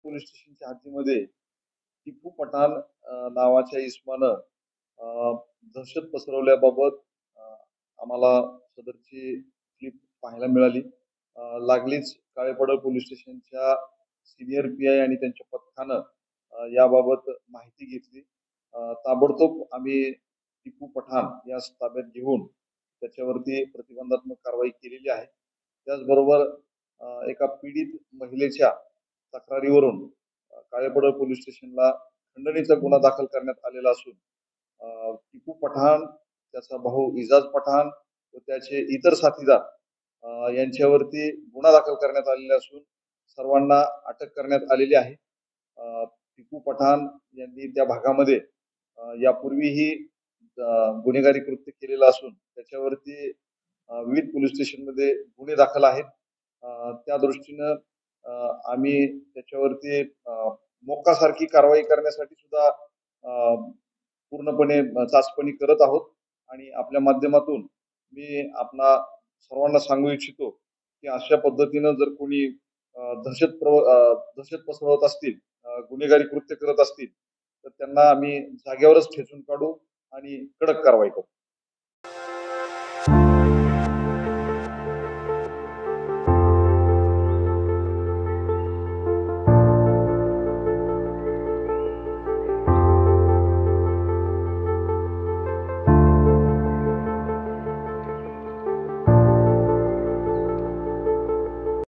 Police स्टेशनच्या हद्दीमध्ये टिपू पठाण नावाच्या इसमानं दहशत पसरवल्याबाबत आम्हाला सदरची क्लिप पाहायला मिळाली. लागलीच काळेपडळ पोलीस स्टेशनच्या सीनियर पी-आय आणि त्यांच्या पथकानं याबाबत माहिती घेतली. ताबडतोब आम्ही टिपू पठाण यास ताब्यात घेऊन त्याच्यावरती प्रतिबंधात्मक कारवाई केलेली आहे. त्याचबरोबर एका पीडित महिलेच्या तक्रारीवरून काळेपडळ पोलीस स्टेशनला खंडणीचा गुन्हा दाखल करण्यात आलेला असून टिपू पठाण, त्याचा भाऊ इजाज पठाण व त्याचे इतर साथीदार यांच्यावरती गुन्हा दाखल करण्यात आलेला असून सर्वांना अटक करण्यात आलेली आहे. टिपू पठाण यांनी त्या भागामध्ये यापूर्वीही गुन्हेगारी कृत्य केलेलं असून त्याच्यावरती विविध पोलीस स्टेशनमध्ये गुन्हे दाखल आहेत. त्या दृष्टीनं आम्ही त्याच्यावरती मोक्कासारखी कारवाई करण्यासाठी सुद्धा पूर्णपणे चाचपणी करत आहोत आणि आपल्या माध्यमातून मी आपणा सर्वांना सांगू इच्छितो की अशा पद्धतीनं जर कोणी दहशत पसरवत असतील, गुन्हेगारी कृत्य करत असतील तर त्यांना आम्ही जागेवरच ठेचून काढू आणि कडक कारवाई करू.